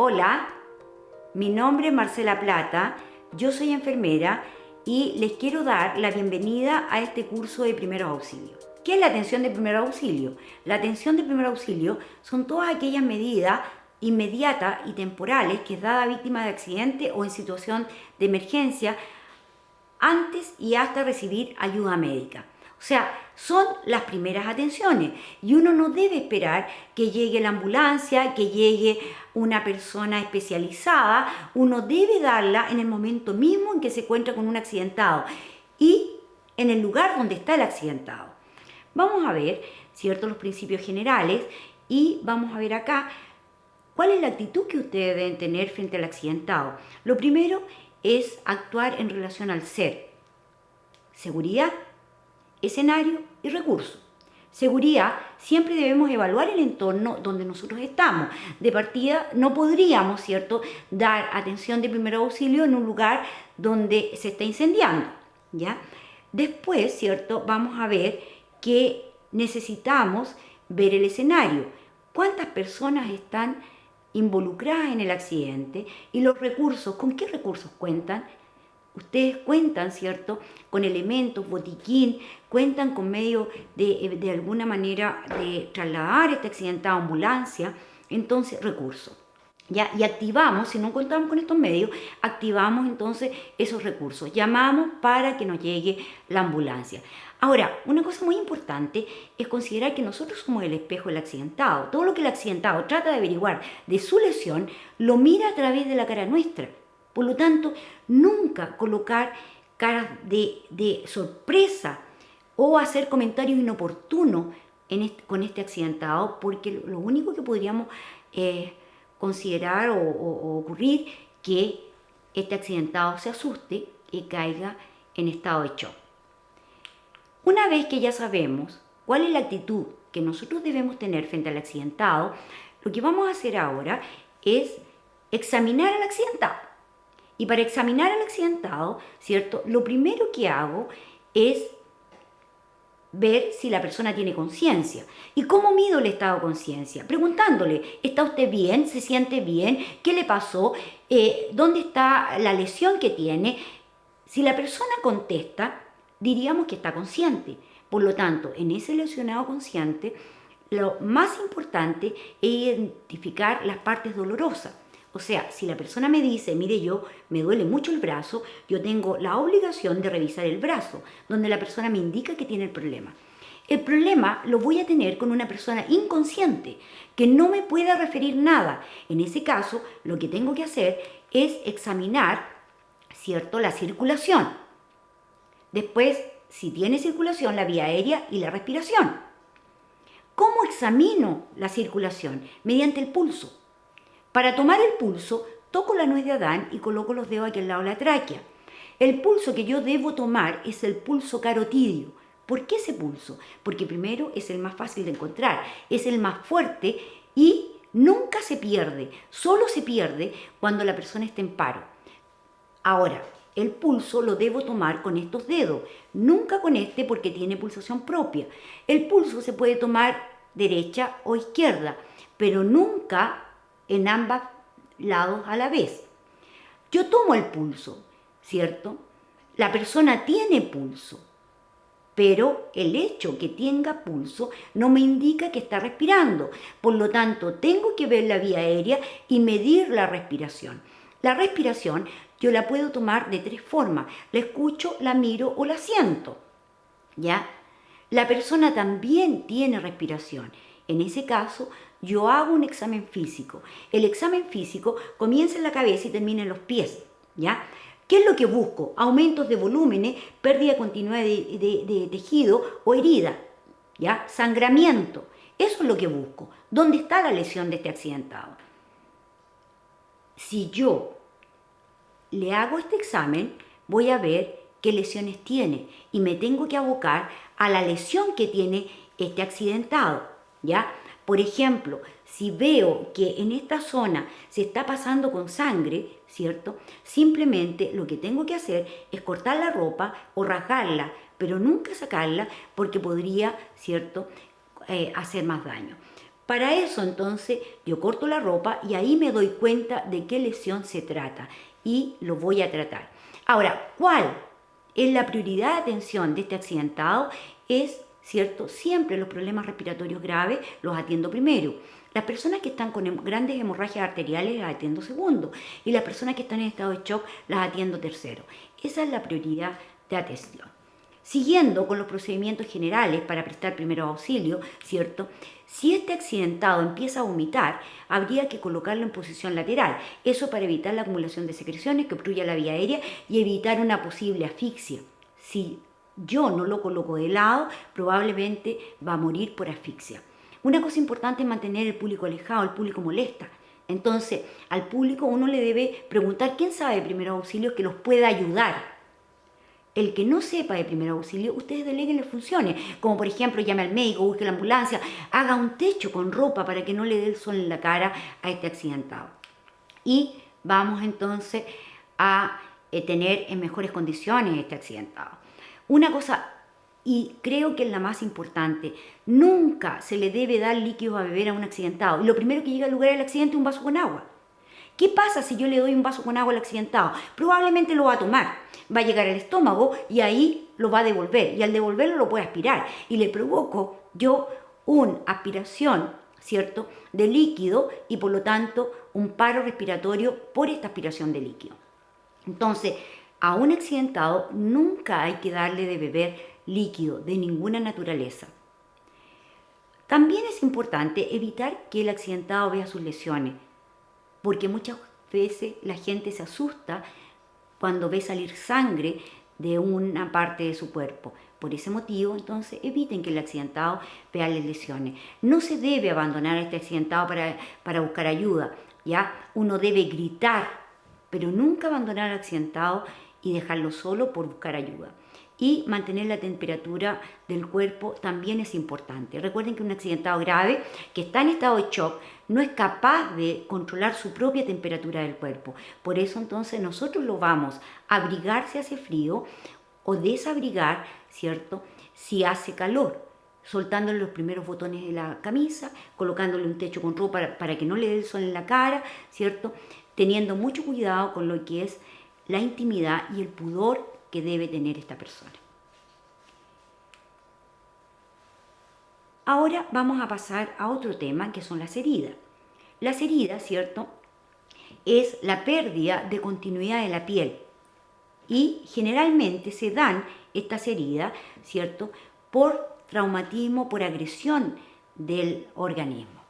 Hola, mi nombre es Marcela Plata, yo soy enfermera y les quiero dar la bienvenida a este curso de primeros auxilios. ¿Qué es la atención de primer auxilio? La atención de primer auxilio son todas aquellas medidas inmediatas y temporales que es dada a víctima de accidente o en situación de emergencia antes y hasta recibir ayuda médica. O sea, son las primeras atenciones y uno no debe esperar que llegue la ambulancia, que llegue una persona especializada. Uno debe darla en el momento mismo en que se encuentra con un accidentado y en el lugar donde está el accidentado. Vamos a ver, ¿cierto?, los principios generales y vamos a ver acá cuál es la actitud que ustedes deben tener frente al accidentado. Lo primero es actuar en relación al ser. Seguridad, escenario y recursos. Seguridad, siempre debemos evaluar el entorno donde nosotros estamos. De partida, no podríamos, ¿cierto?, dar atención de primer auxilio en un lugar donde se está incendiando, ¿ya? Después, ¿cierto?, vamos a ver que necesitamos ver el escenario. ¿Cuántas personas están involucradas en el accidente? Y los recursos, ¿con qué recursos cuentan? Ustedes cuentan, ¿cierto?, con elementos, botiquín, cuentan con medio de alguna manera de trasladar este accidentado a ambulancia, entonces recursos. ¿Ya? Y activamos, si no contamos con estos medios, activamos entonces esos recursos. Llamamos para que nos llegue la ambulancia. Ahora, una cosa muy importante es considerar que nosotros somos el espejo del accidentado. Todo lo que el accidentado trata de averiguar de su lesión, lo mira a través de la cara nuestra. Por lo tanto, nunca colocar caras de sorpresa o hacer comentarios inoportunos con este accidentado, porque lo único que podríamos considerar o ocurrir que este accidentado se asuste y caiga en estado de shock. Una vez que ya sabemos cuál es la actitud que nosotros debemos tener frente al accidentado, lo que vamos a hacer ahora es examinar al accidentado. Y para examinar al accidentado, ¿cierto?, lo primero que hago es ver si la persona tiene conciencia. ¿Y cómo mido el estado de conciencia? Preguntándole, ¿está usted bien? ¿Se siente bien? ¿Qué le pasó? ¿Dónde está la lesión que tiene? Si la persona contesta, diríamos que está consciente. Por lo tanto, en ese lesionado consciente, lo más importante es identificar las partes dolorosas. O sea, si la persona me dice, mire, me duele mucho el brazo, yo tengo la obligación de revisar el brazo, donde la persona me indica que tiene el problema. El problema lo voy a tener con una persona inconsciente, que no me pueda referir nada. En ese caso, lo que tengo que hacer es examinar, ¿cierto?, la circulación. Después, si tiene circulación, la vía aérea y la respiración. ¿Cómo examino la circulación? Mediante el pulso. Para tomar el pulso, toco la nuez de Adán y coloco los dedos aquí al lado de la tráquea. El pulso que yo debo tomar es el pulso carotidio. ¿Por qué ese pulso? Porque primero es el más fácil de encontrar, es el más fuerte y nunca se pierde. Solo se pierde cuando la persona está en paro. Ahora, el pulso lo debo tomar con estos dedos, nunca con este porque tiene pulsación propia. El pulso se puede tomar derecha o izquierda, pero nunca en ambos lados a la vez. Yo tomo el pulso, ¿cierto? La persona tiene pulso, pero el hecho que tenga pulso no me indica que está respirando. Por lo tanto, tengo que ver la vía aérea y medir la respiración. La respiración yo la puedo tomar de tres formas. La escucho, la miro o la siento, ¿ya? La persona también tiene respiración. En ese caso, yo hago un examen físico. El examen físico comienza en la cabeza y termina en los pies, ¿ya? ¿Qué es lo que busco? Aumentos de volúmenes, pérdida continua de tejido o herida, ¿ya? Sangramiento. Eso es lo que busco. ¿Dónde está la lesión de este accidentado? Si yo le hago este examen, voy a ver qué lesiones tiene y me tengo que abocar a la lesión que tiene este accidentado, ¿ya? Por ejemplo, si veo que en esta zona se está pasando con sangre, ¿cierto? Simplemente lo que tengo que hacer es cortar la ropa o rasgarla, pero nunca sacarla porque podría, ¿cierto?, hacer más daño. Para eso entonces yo corto la ropa y ahí me doy cuenta de qué lesión se trata y lo voy a tratar. Ahora, ¿cuál es la prioridad de atención de este accidentado? Es, ¿cierto? Siempre los problemas respiratorios graves los atiendo primero. Las personas que están con grandes hemorragias arteriales las atiendo segundo. Y las personas que están en estado de shock las atiendo tercero. Esa es la prioridad de atención. Siguiendo con los procedimientos generales para prestar primeros auxilios, ¿cierto? Si este accidentado empieza a vomitar, habría que colocarlo en posición lateral. Eso para evitar la acumulación de secreciones que obstruya la vía aérea y evitar una posible asfixia. Si yo no lo coloco de lado, probablemente va a morir por asfixia. Una cosa importante es mantener el público alejado, el público molesta. Entonces, al público uno le debe preguntar quién sabe de primeros auxilios que los pueda ayudar. El que no sepa de primer auxilio, ustedes deleguenle funciones, como por ejemplo llame al médico, busque la ambulancia, haga un techo con ropa para que no le dé el sol en la cara a este accidentado. Y vamos entonces a tener en mejores condiciones este accidentado. Una cosa, y creo que es la más importante, nunca se le debe dar líquidos a beber a un accidentado. Y lo primero que llega al lugar del accidente es un vaso con agua. ¿Qué pasa si yo le doy un vaso con agua al accidentado? Probablemente lo va a tomar, va a llegar al estómago y ahí lo va a devolver. Y al devolverlo lo puede aspirar. Y le provoco yo una aspiración, ¿cierto?, de líquido y por lo tanto un paro respiratorio por esta aspiración de líquido. Entonces, a un accidentado nunca hay que darle de beber líquido de ninguna naturaleza. También es importante evitar que el accidentado vea sus lesiones, porque muchas veces la gente se asusta cuando ve salir sangre de una parte de su cuerpo. Por ese motivo, entonces, eviten que el accidentado vea las lesiones. No se debe abandonar a este accidentado para buscar ayuda, ¿ya? Uno debe gritar, pero nunca abandonar al accidentado y dejarlo solo por buscar ayuda. Y mantener la temperatura del cuerpo también es importante. Recuerden que un accidentado grave que está en estado de shock no es capaz de controlar su propia temperatura del cuerpo. Por eso entonces nosotros lo vamos a abrigar si hace frío o desabrigar, ¿cierto?, si hace calor, soltándole los primeros botones de la camisa, colocándole un techo con ropa para que no le dé el sol en la cara, ¿cierto?, teniendo mucho cuidado con lo que es la intimidad y el pudor que debe tener esta persona. Ahora vamos a pasar a otro tema que son las heridas. Las heridas, ¿cierto?, es la pérdida de continuidad de la piel y generalmente se dan estas heridas, ¿cierto?, por traumatismo, por agresión del organismo.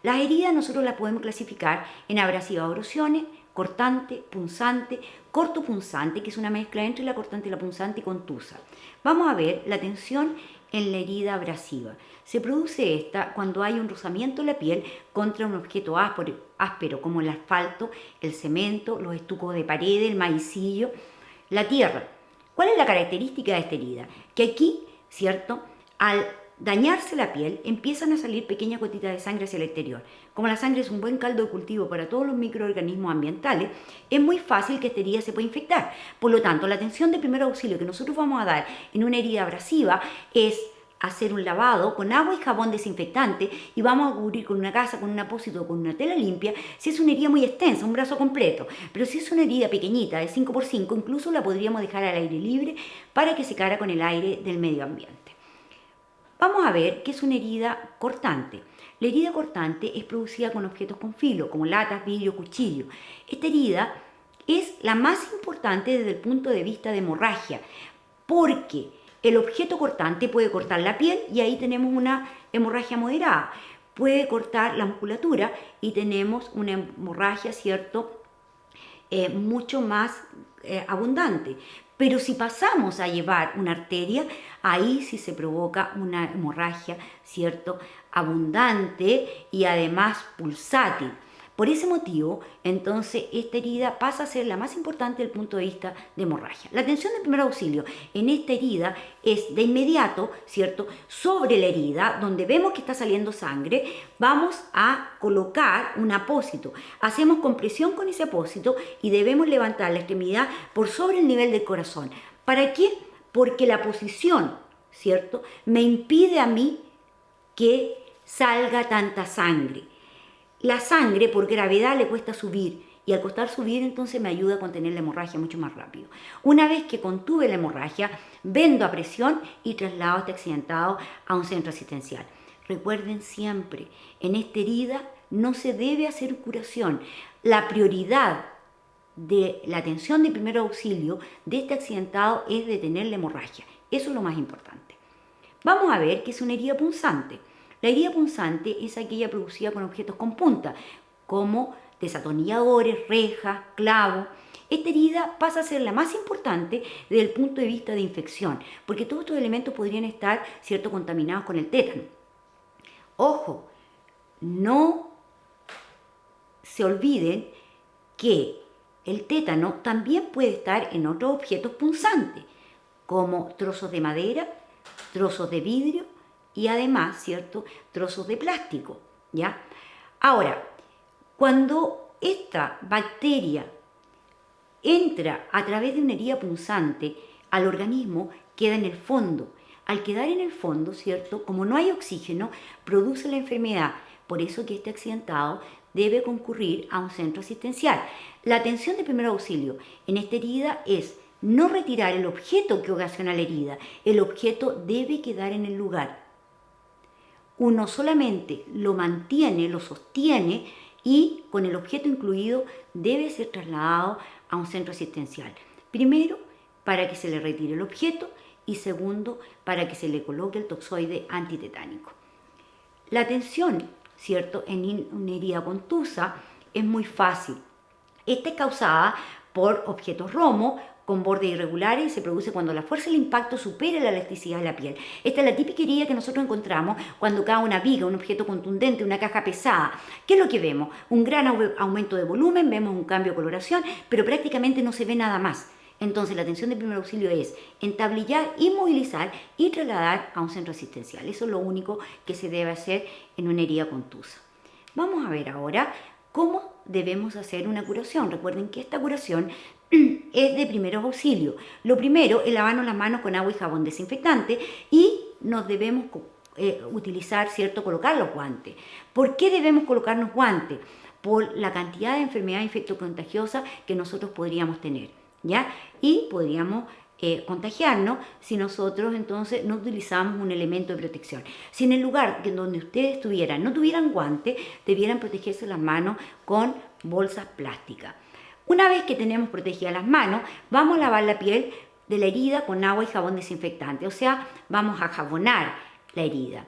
Las heridas nosotros las podemos clasificar en abrasivas o erosiones, cortante, punzante, cortopunzante, que es una mezcla entre la cortante y la punzante, y contusa. Vamos a ver la tensión en la herida abrasiva. Se produce esta cuando hay un rozamiento de la piel contra un objeto áspero como el asfalto, el cemento, los estucos de pared, el maicillo, la tierra. ¿Cuál es la característica de esta herida? Que aquí, ¿cierto?, al dañarse la piel, empiezan a salir pequeñas gotitas de sangre hacia el exterior. Como la sangre es un buen caldo de cultivo para todos los microorganismos ambientales, es muy fácil que esta herida se pueda infectar. Por lo tanto, la atención de primer auxilio que nosotros vamos a dar en una herida abrasiva es hacer un lavado con agua y jabón desinfectante y vamos a cubrir con una gasa, con un apósito, con una tela limpia, si es una herida muy extensa, un brazo completo. Pero si es una herida pequeñita, de 5x5, incluso la podríamos dejar al aire libre para que secara con el aire del medio ambiente. Vamos a ver qué es una herida cortante. La herida cortante es producida con objetos con filo, como latas, vidrio, cuchillo. Esta herida es la más importante desde el punto de vista de hemorragia, porque el objeto cortante puede cortar la piel y ahí tenemos una hemorragia moderada. Puede cortar la musculatura y tenemos una hemorragia, ¿cierto?, mucho más abundante. Pero si pasamos a llevar una arteria, ahí sí se provoca una hemorragia, ¿cierto?, abundante y además pulsátil. Por ese motivo, entonces, esta herida pasa a ser la más importante desde el punto de vista de hemorragia. La atención de primer auxilio en esta herida es de inmediato, ¿cierto?, sobre la herida, donde vemos que está saliendo sangre, vamos a colocar un apósito. Hacemos compresión con ese apósito y debemos levantar la extremidad por sobre el nivel del corazón. ¿Para qué? Porque la posición, ¿cierto?, me impide a mí que salga tanta sangre. La sangre por gravedad le cuesta subir y al costar subir entonces me ayuda a contener la hemorragia mucho más rápido. Una vez que contuve la hemorragia, vendo a presión y traslado a este accidentado a un centro asistencial. Recuerden siempre, en esta herida no se debe hacer curación. La prioridad de la atención de primer auxilio de este accidentado es detener la hemorragia. Eso es lo más importante. Vamos a ver qué es una herida punzante. La herida punzante es aquella producida con objetos con punta, como desatornilladores, rejas, clavos. Esta herida pasa a ser la más importante desde el punto de vista de infección, porque todos estos elementos podrían estar, ¿cierto?, contaminados con el tétano. Ojo, no se olviden que el tétano también puede estar en otros objetos punzantes, como trozos de madera, trozos de vidrio y además, ¿cierto?, trozos de plástico, ¿ya? Ahora, cuando esta bacteria entra a través de una herida punzante al organismo, queda en el fondo. Al quedar en el fondo, ¿cierto?, como no hay oxígeno, produce la enfermedad. Por eso que este accidentado debe concurrir a un centro asistencial. La atención de primer auxilio en esta herida es no retirar el objeto que ocasiona la herida. El objeto debe quedar en el lugar. Uno solamente lo mantiene, lo sostiene y con el objeto incluido debe ser trasladado a un centro asistencial. Primero, para que se le retire el objeto y segundo, para que se le coloque el toxoide antitetánico. La atención, ¿cierto?, en una herida contusa es muy fácil. Esta es causada por objetos romo con bordes irregulares y se produce cuando la fuerza del impacto supera la elasticidad de la piel. Esta es la típica herida que nosotros encontramos cuando cae una viga, un objeto contundente, una caja pesada. ¿Qué es lo que vemos? Un gran aumento de volumen, vemos un cambio de coloración, pero prácticamente no se ve nada más. Entonces la atención de primer auxilio es entablillar, inmovilizar y trasladar a un centro asistencial. Eso es lo único que se debe hacer en una herida contusa. Vamos a ver ahora cómo debemos hacer una curación. Recuerden que esta curación es de primeros auxilios. Lo primero es lavarnos las manos con agua y jabón desinfectante y nos debemos utilizar, ¿cierto?, colocar los guantes. ¿Por qué debemos colocarnos guantes? Por la cantidad de enfermedades infectocontagiosas que nosotros podríamos tener, ¿ya? Y podríamos contagiarnos si nosotros entonces no utilizamos un elemento de protección. Si en el lugar donde ustedes estuvieran no tuvieran guantes, debieran protegerse las manos con bolsas plásticas. Una vez que tenemos protegidas las manos, vamos a lavar la piel de la herida con agua y jabón desinfectante, o sea, vamos a jabonar la herida.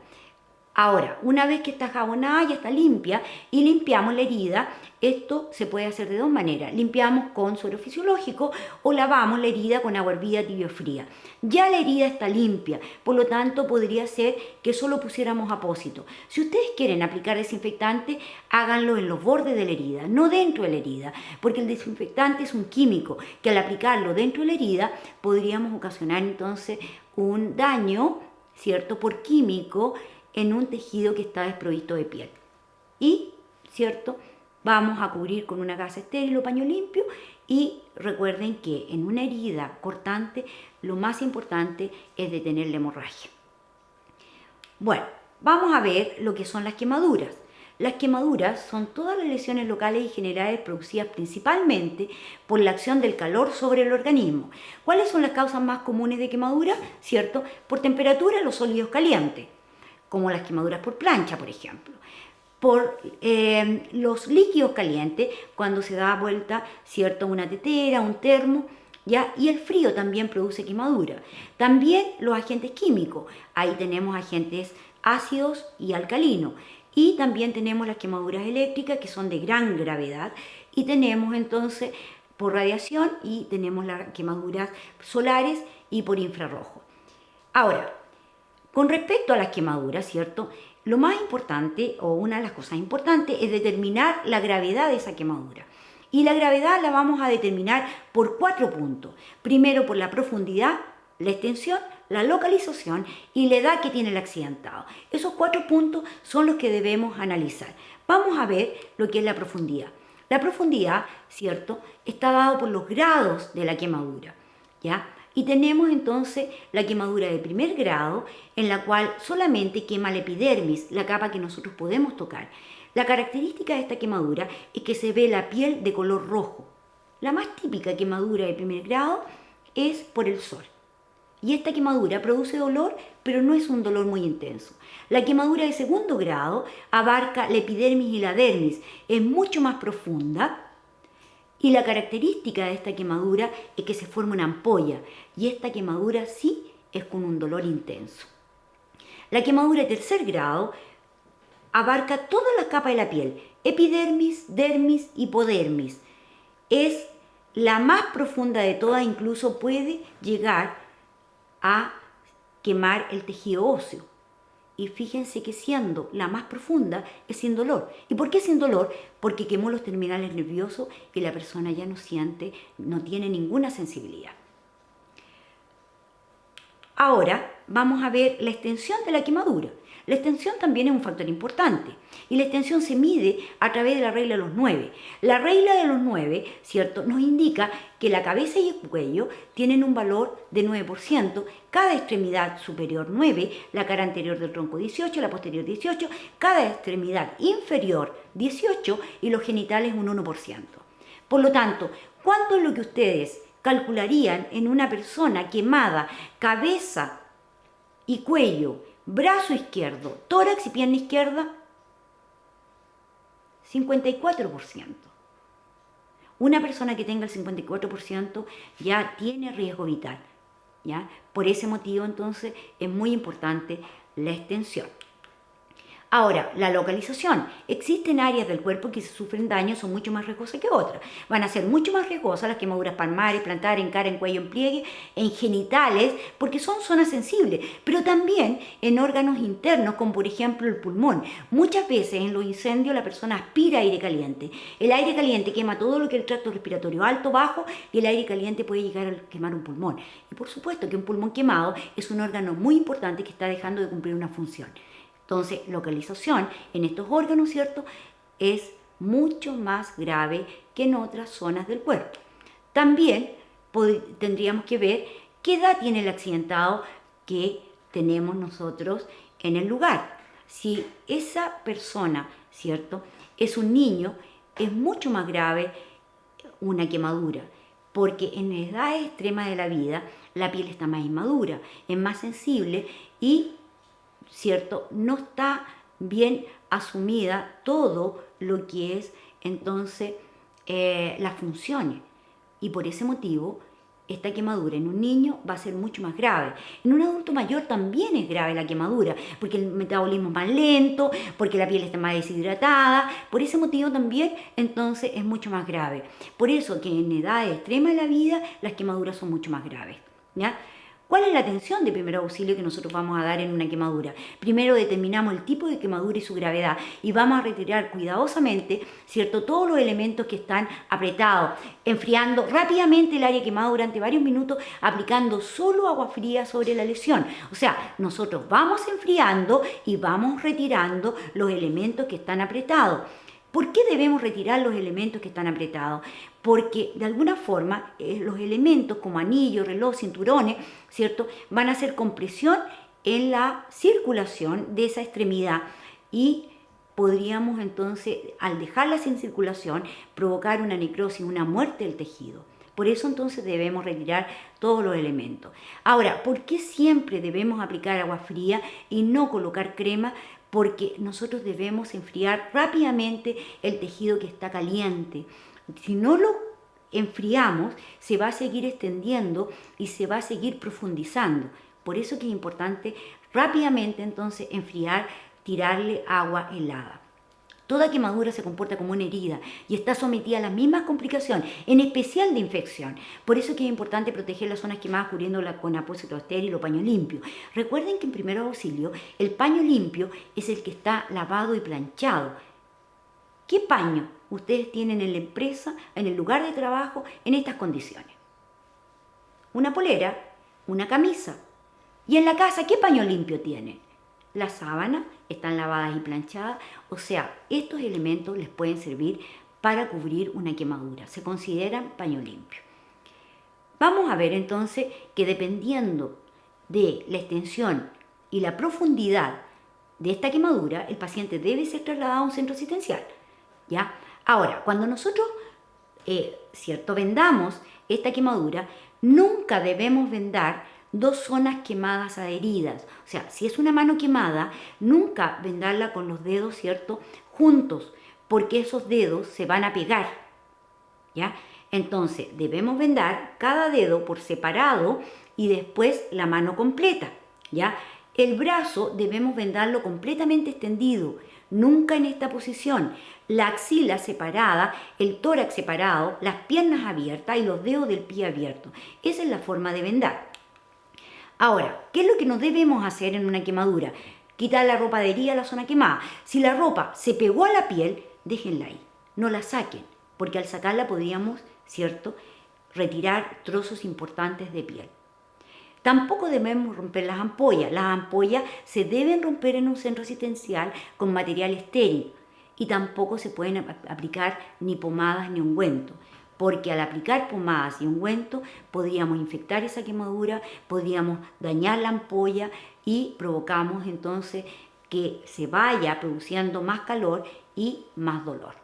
Ahora, una vez que está jabonada, ya está limpia y limpiamos la herida. Esto se puede hacer de dos maneras. Limpiamos con suero fisiológico o lavamos la herida con agua hervida, tibia o fría. Ya la herida está limpia, por lo tanto podría ser que solo pusiéramos apósito. Si ustedes quieren aplicar desinfectante, háganlo en los bordes de la herida, no dentro de la herida, porque el desinfectante es un químico que al aplicarlo dentro de la herida podríamos ocasionar entonces un daño, ¿cierto?, por químico en un tejido que está desprovisto de piel. Y, ¿cierto?, vamos a cubrir con una gasa estéril o paño limpio y recuerden que en una herida cortante lo más importante es detener la hemorragia. Bueno, vamos a ver lo que son las quemaduras. Las quemaduras son todas las lesiones locales y generales producidas principalmente por la acción del calor sobre el organismo. ¿Cuáles son las causas más comunes de quemadura? ¿Cierto? Por temperatura, los sólidos calientes, como las quemaduras por plancha, por ejemplo. Por los líquidos calientes, cuando se da vuelta, ¿cierto?, una tetera, un termo, ¿ya? Y el frío también produce quemadura. También los agentes químicos, ahí tenemos agentes ácidos y alcalinos. Y también tenemos las quemaduras eléctricas, que son de gran gravedad. Y tenemos entonces por radiación y tenemos las quemaduras solares y por infrarrojo. Ahora, con respecto a las quemaduras, ¿cierto?, lo más importante, o una de las cosas importantes, es determinar la gravedad de esa quemadura. Y la gravedad la vamos a determinar por 4 puntos. Primero, por la profundidad, la extensión, la localización y la edad que tiene el accidentado. Esos 4 puntos son los que debemos analizar. Vamos a ver lo que es la profundidad. La profundidad, ¿cierto?, está dado por los grados de la quemadura, ¿ya? Y tenemos entonces la quemadura de primer grado, en la cual solamente quema la epidermis, la capa que nosotros podemos tocar. La característica de esta quemadura es que se ve la piel de color rojo. La más típica quemadura de primer grado es por el sol. Y esta quemadura produce dolor, pero no es un dolor muy intenso. La quemadura de segundo grado abarca la epidermis y la dermis, es mucho más profunda. Y la característica de esta quemadura es que se forma una ampolla, y esta quemadura sí es con un dolor intenso. La quemadura de tercer grado abarca todas las capas de la piel, epidermis, dermis, hipodermis. Es la más profunda de todas, incluso puede llegar a quemar el tejido óseo. Y fíjense que siendo la más profunda es sin dolor. ¿Y por qué sin dolor? Porque quemó los terminales nerviosos y la persona ya no siente, no tiene ninguna sensibilidad. Ahora vamos a ver la extensión de la quemadura. La extensión también es un factor importante y la extensión se mide a través de la regla de los 9. La regla de los 9, ¿cierto?, nos indica que la cabeza y el cuello tienen un valor de 9%, cada extremidad superior 9, la cara anterior del tronco 18, la posterior 18, cada extremidad inferior 18 y los genitales un 1%. Por lo tanto, ¿cuánto es lo que ustedes calcularían en una persona quemada, cabeza y cuello, brazo izquierdo, tórax y pierna izquierda? 54%. Una persona que tenga el 54% ya tiene riesgo vital, ¿ya? Por ese motivo, entonces, es muy importante la extensión. Ahora, la localización. Existen áreas del cuerpo que si sufren daño son mucho más riesgosas que otras. Van a ser mucho más riesgosas las quemaduras palmares, plantares, en cara, en cuello, en pliegue, en genitales, porque son zonas sensibles, pero también en órganos internos, como por ejemplo el pulmón. Muchas veces en los incendios la persona aspira aire caliente. El aire caliente quema todo lo que es el tracto respiratorio alto, bajo, y el aire caliente puede llegar a quemar un pulmón. Y por supuesto que un pulmón quemado es un órgano muy importante que está dejando de cumplir una función. Entonces, localización en estos órganos, ¿cierto?, es mucho más grave que en otras zonas del cuerpo. También tendríamos que ver qué edad tiene el accidentado que tenemos nosotros en el lugar. Si esa persona, ¿cierto?, es un niño, es mucho más grave una quemadura, porque en edades extremas de la vida la piel está más inmadura, es más sensible y, ¿cierto?, no está bien asumida todo lo que es entonces las funciones. Y por ese motivo, esta quemadura en un niño va a ser mucho más grave. En un adulto mayor también es grave la quemadura, porque el metabolismo es más lento, porque la piel está más deshidratada. Por ese motivo también, entonces, es mucho más grave. Por eso que en edades extremas de la vida, las quemaduras son mucho más graves, ¿ya? ¿Cuál es la atención de primer auxilio que nosotros vamos a dar en una quemadura? Primero determinamos el tipo de quemadura y su gravedad y vamos a retirar cuidadosamente, ¿cierto?, todos los elementos que están apretados, enfriando rápidamente el área quemada durante varios minutos, aplicando solo agua fría sobre la lesión. O sea, nosotros vamos enfriando y vamos retirando los elementos que están apretados. ¿Por qué debemos retirar los elementos que están apretados? Porque de alguna forma los elementos como anillos, reloj, cinturones, ¿cierto?, van a hacer compresión en la circulación de esa extremidad y podríamos entonces, al dejarla sin circulación, provocar una necrosis, una muerte del tejido. Por eso entonces debemos retirar todos los elementos. Ahora, ¿por qué siempre debemos aplicar agua fría y no colocar crema? Porque nosotros debemos enfriar rápidamente el tejido que está caliente. Si no lo enfriamos, se va a seguir extendiendo y se va a seguir profundizando. Por eso que es importante rápidamente entonces enfriar, tirarle agua helada. Toda quemadura se comporta como una herida y está sometida a las mismas complicaciones, en especial de infección. Por eso es que es importante proteger las zonas quemadas cubriéndolas con apósito estéril o paño limpio. Recuerden que en primeros auxilios el paño limpio es el que está lavado y planchado. ¿Qué paño ustedes tienen en la empresa, en el lugar de trabajo, en estas condiciones? Una polera, una camisa. Y en la casa, ¿qué paño limpio tienen? Las sábanas están lavadas y planchadas, o sea, estos elementos les pueden servir para cubrir una quemadura. Se consideran paño limpio. Vamos a ver entonces que dependiendo de la extensión y la profundidad de esta quemadura, el paciente debe ser trasladado a un centro asistencial, ¿ya? Ahora, cuando nosotros, vendamos esta quemadura, nunca debemos vendar dos zonas quemadas adheridas. O sea, si es una mano quemada, nunca vendarla con los dedos, ¿cierto?, juntos, porque esos dedos se van a pegar, ¿ya? Entonces, debemos vendar cada dedo por separado y después la mano completa, ¿ya? El brazo debemos vendarlo completamente extendido, nunca en esta posición. La axila separada, el tórax separado, las piernas abiertas y los dedos del pie abiertos. Esa es la forma de vendar. Ahora, ¿qué es lo que no debemos hacer en una quemadura? Quitar la ropa adherida a la zona quemada. Si la ropa se pegó a la piel, déjenla ahí, no la saquen, porque al sacarla podríamos, ¿cierto?, retirar trozos importantes de piel. Tampoco debemos romper las ampollas. Las ampollas se deben romper en un centro asistencial con material estéril y tampoco se pueden aplicar ni pomadas ni ungüentos, porque al aplicar pomadas y ungüentos podríamos infectar esa quemadura, podríamos dañar la ampolla y provocamos entonces que se vaya produciendo más calor y más dolor.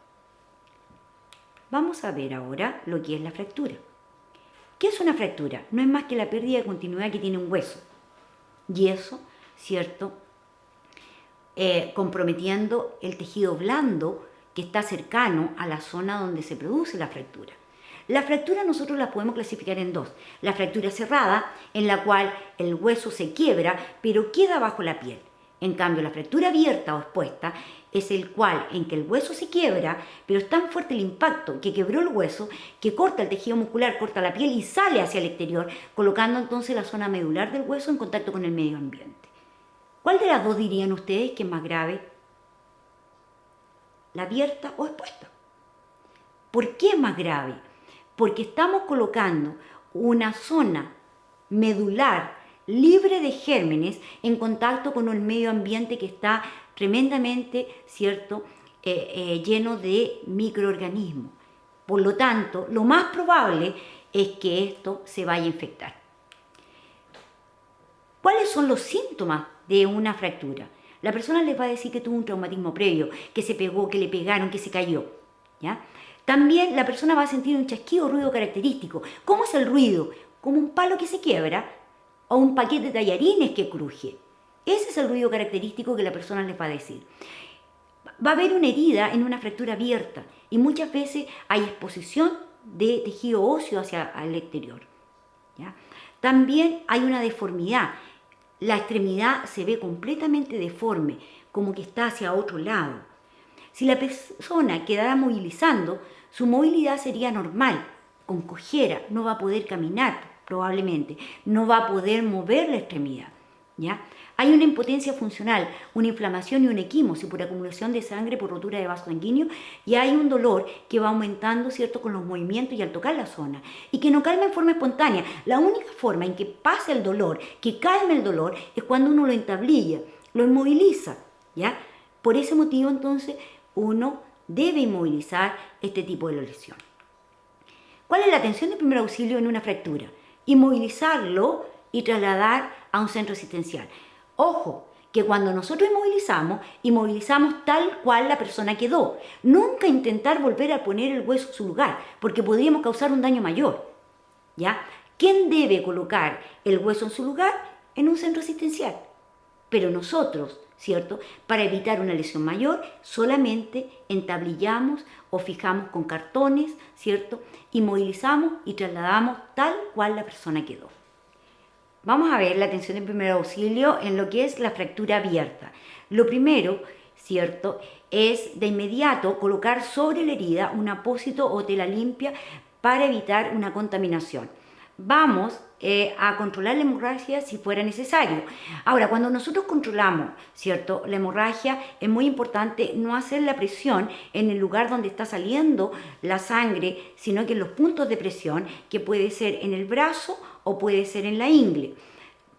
Vamos a ver ahora lo que es la fractura. ¿Qué es una fractura? No es más que la pérdida de continuidad que tiene un hueso. Y eso, ¿cierto?, comprometiendo el tejido blando que está cercano a la zona donde se produce la fractura. La fractura nosotros la podemos clasificar en dos. La fractura cerrada, en la cual el hueso se quiebra, pero queda bajo la piel. En cambio, la fractura abierta o expuesta es el cual en que el hueso se quiebra, pero es tan fuerte el impacto que quebró el hueso que corta el tejido muscular, corta la piel y sale hacia el exterior, colocando entonces la zona medular del hueso en contacto con el medio ambiente. ¿Cuál de las dos dirían ustedes que es más grave? ¿La abierta o expuesta? ¿Por qué es más grave? Porque estamos colocando una zona medular libre de gérmenes en contacto con el medio ambiente que está tremendamente, ¿cierto?, lleno de microorganismos. Por lo tanto, lo más probable es que esto se vaya a infectar. ¿Cuáles son los síntomas de una fractura? La persona les va a decir que tuvo un traumatismo previo, que se pegó, que le pegaron, que se cayó, ¿ya? También la persona va a sentir un chasquido o ruido característico. ¿Cómo es el ruido? Como un palo que se quiebra o un paquete de tallarines que cruje. Ese es el ruido característico que la persona les va a decir. Va a haber una herida en una fractura abierta y muchas veces hay exposición de tejido óseo hacia el exterior, ¿ya? También hay una deformidad. La extremidad se ve completamente deforme, como que está hacia otro lado. Si la persona quedara movilizando, su movilidad sería normal, con cojera, no va a poder caminar probablemente, no va a poder mover la extremidad, ¿ya? Hay una impotencia funcional, una inflamación y un equimosis por acumulación de sangre por rotura de vaso sanguíneo y hay un dolor que va aumentando, ¿cierto?, con los movimientos y al tocar la zona y que no calma en forma espontánea. La única forma en que pasa el dolor, que calme el dolor, es cuando uno lo entablilla, lo inmoviliza, ¿ya? Por ese motivo, entonces, uno debe inmovilizar este tipo de lesión. ¿Cuál es la atención de primer auxilio en una fractura? Inmovilizarlo y trasladar a un centro asistencial. Ojo, que cuando nosotros inmovilizamos tal cual la persona quedó. Nunca intentar volver a poner el hueso en su lugar, porque podríamos causar un daño mayor, ¿ya? ¿Quién debe colocar el hueso en su lugar? En un centro asistencial. Pero nosotros, ¿cierto?, para evitar una lesión mayor, solamente entablillamos o fijamos con cartones, ¿cierto?, inmovilizamos y trasladamos tal cual la persona quedó. Vamos a ver la atención de primer auxilio en lo que es la fractura abierta. Lo primero, ¿cierto?, es de inmediato colocar sobre la herida un apósito o tela limpia para evitar una contaminación. Vamos a controlar la hemorragia si fuera necesario. Ahora, cuando nosotros controlamos, ¿cierto?, la hemorragia, es muy importante no hacer la presión en el lugar donde está saliendo la sangre, sino que en los puntos de presión, que puede ser en el brazo o puede ser en la ingle.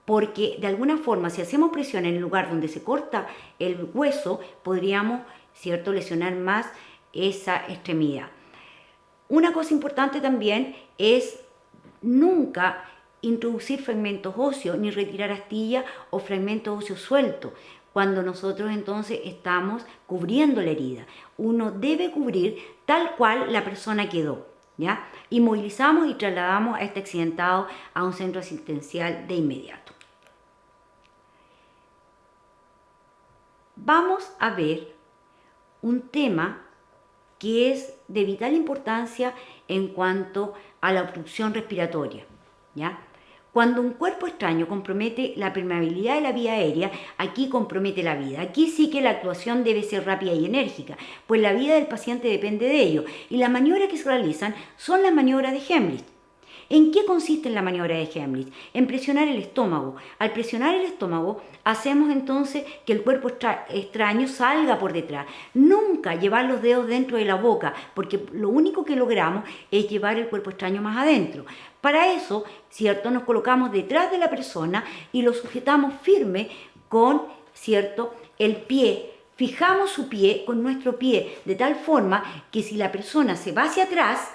Porque de alguna forma, si hacemos presión en el lugar donde se corta el hueso, podríamos, ¿cierto?, lesionar más esa extremidad. Una cosa importante también es nunca introducir fragmentos óseos ni retirar astillas o fragmentos óseos sueltos cuando nosotros entonces estamos cubriendo la herida. Uno debe cubrir tal cual la persona quedó, ¿ya? Inmovilizamos y trasladamos a este accidentado a un centro asistencial de inmediato. Vamos a ver un tema que es de vital importancia en cuanto a la obstrucción respiratoria, ¿ya? Cuando un cuerpo extraño compromete la permeabilidad de la vía aérea, aquí compromete la vida. Aquí sí que la actuación debe ser rápida y enérgica, pues la vida del paciente depende de ello. Y las maniobras que se realizan son las maniobras de Heimlich. ¿En qué consiste la maniobra de Heimlich? En presionar el estómago. Al presionar el estómago, hacemos entonces que el cuerpo extraño salga por detrás. Nunca llevar los dedos dentro de la boca, porque lo único que logramos es llevar el cuerpo extraño más adentro. Para eso, ¿cierto?, nos colocamos detrás de la persona y lo sujetamos firme con, ¿cierto?, el pie. Fijamos su pie con nuestro pie de tal forma que si la persona se va hacia atrás,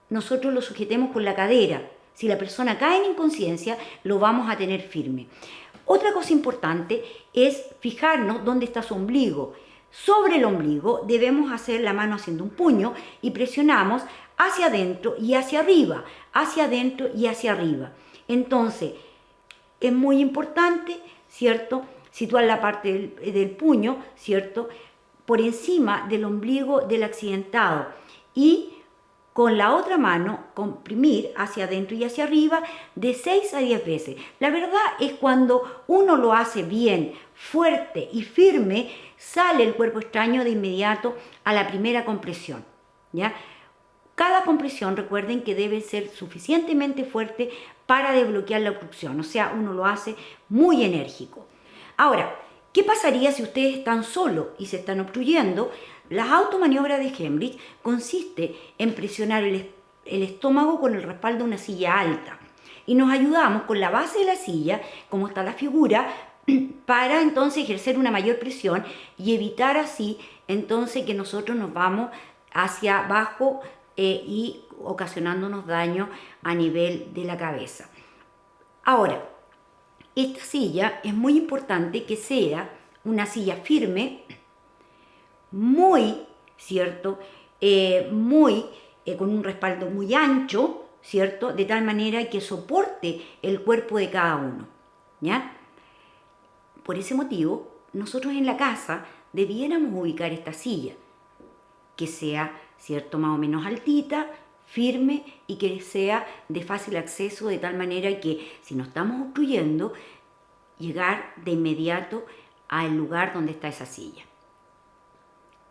nosotros lo sujetemos con la cadera. Si la persona cae en inconsciencia, lo vamos a tener firme. Otra cosa importante es fijarnos dónde está su ombligo. Sobre el ombligo debemos hacer la mano haciendo un puño y presionamos hacia adentro y hacia arriba, hacia adentro y hacia arriba. Entonces, es muy importante, ¿cierto?, situar la parte del puño, ¿cierto?, por encima del ombligo del accidentado y con la otra mano comprimir hacia adentro y hacia arriba de 6 a 10 veces. La verdad es cuando uno lo hace bien, fuerte y firme, sale el cuerpo extraño de inmediato a la primera compresión, ¿ya? Cada compresión, recuerden que debe ser suficientemente fuerte para desbloquear la obstrucción, o sea, uno lo hace muy enérgico. Ahora, ¿qué pasaría si ustedes están solos y se están obstruyendo? Las automaniobras de Heimlich consiste en presionar el estómago con el respaldo de una silla alta y nos ayudamos con la base de la silla, como está la figura, para entonces ejercer una mayor presión y evitar así entonces que nosotros nos vamos hacia abajo y ocasionándonos daño a nivel de la cabeza. Ahora, esta silla es muy importante que sea una silla firme, muy, ¿cierto?, con un respaldo muy ancho, ¿cierto?, de tal manera que soporte el cuerpo de cada uno, ¿ya? Por ese motivo, nosotros en la casa debiéramos ubicar esta silla, que sea, ¿cierto?, más o menos altita, firme y que sea de fácil acceso, de tal manera que si nos estamos obstruyendo, llegar de inmediato al lugar donde está esa silla.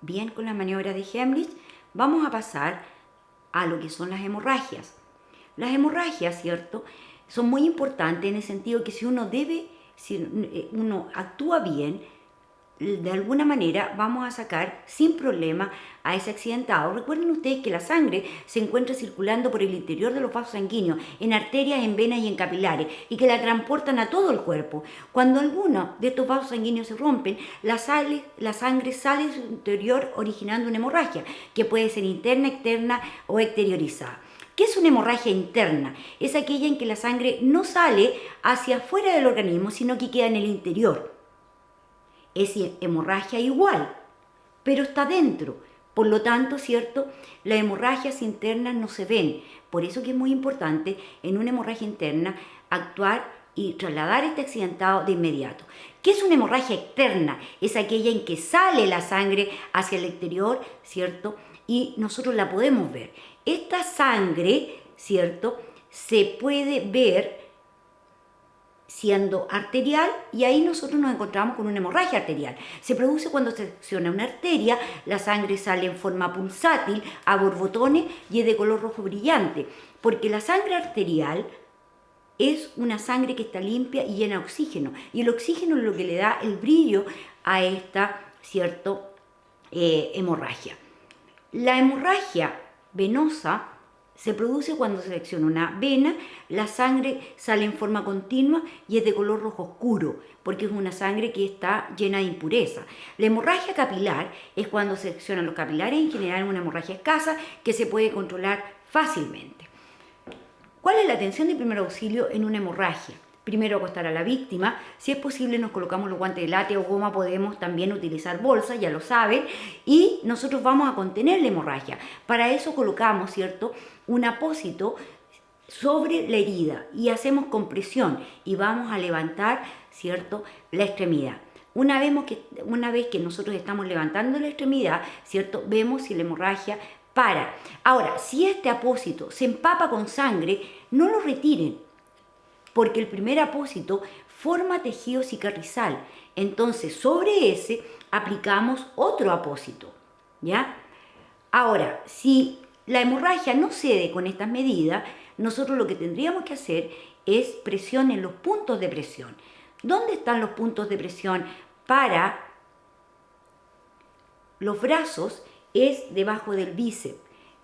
Bien, con la maniobra de Heimlich vamos a pasar a lo que son las hemorragias. Las hemorragias, ¿cierto?, son muy importantes en el sentido que si uno actúa bien, de alguna manera vamos a sacar sin problema a ese accidentado. Recuerden ustedes que la sangre se encuentra circulando por el interior de los vasos sanguíneos, en arterias, en venas y en capilares, y que la transportan a todo el cuerpo. Cuando alguno de estos vasos sanguíneos se rompen, la sangre sale de su interior originando una hemorragia, que puede ser interna, externa o exteriorizada. ¿Qué es una hemorragia interna? Es aquella en que la sangre no sale hacia afuera del organismo, sino que queda en el interior. Es hemorragia igual, pero está dentro. Por lo tanto, ¿cierto?, las hemorragias internas no se ven. Por eso que es muy importante en una hemorragia interna actuar y trasladar este accidentado de inmediato. ¿Qué es una hemorragia externa? Es aquella en que sale la sangre hacia el exterior, ¿cierto?, y nosotros la podemos ver. Esta sangre, ¿cierto?, se puede ver siendo arterial y ahí nosotros nos encontramos con una hemorragia arterial. Se produce cuando se secciona una arteria, la sangre sale en forma pulsátil, a borbotones y es de color rojo brillante, porque la sangre arterial es una sangre que está limpia y llena de oxígeno, y el oxígeno es lo que le da el brillo a esta, ¿cierto?, hemorragia. La hemorragia venosa se produce cuando se secciona una vena, la sangre sale en forma continua y es de color rojo oscuro, porque es una sangre que está llena de impureza. La hemorragia capilar es cuando se seccionan los capilares, en general una hemorragia escasa que se puede controlar fácilmente. ¿Cuál es la atención de primer auxilio en una hemorragia? Primero acostar a la víctima, si es posible nos colocamos los guantes de látex o goma, podemos también utilizar bolsas, ya lo saben, y nosotros vamos a contener la hemorragia. Para eso colocamos, ¿cierto?, un apósito sobre la herida y hacemos compresión y vamos a levantar, ¿cierto?, la extremidad. Una vez que nosotros estamos levantando la extremidad, ¿cierto?, vemos si la hemorragia para. Ahora, si este apósito se empapa con sangre, no lo retiren, porque el primer apósito forma tejido cicatricial. Entonces, sobre ese aplicamos otro apósito, ¿ya? Ahora, si la hemorragia no cede con estas medidas, nosotros lo que tendríamos que hacer es presión en los puntos de presión. ¿Dónde están los puntos de presión para los brazos? Es debajo del bíceps.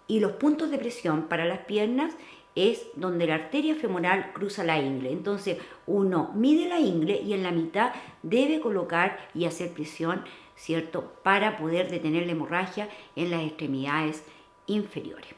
Y los puntos de presión para las piernas es donde la arteria femoral cruza la ingle. Entonces uno mide la ingle y en la mitad debe colocar y hacer presión, ¿cierto?, para poder detener la hemorragia en las extremidades inferiores.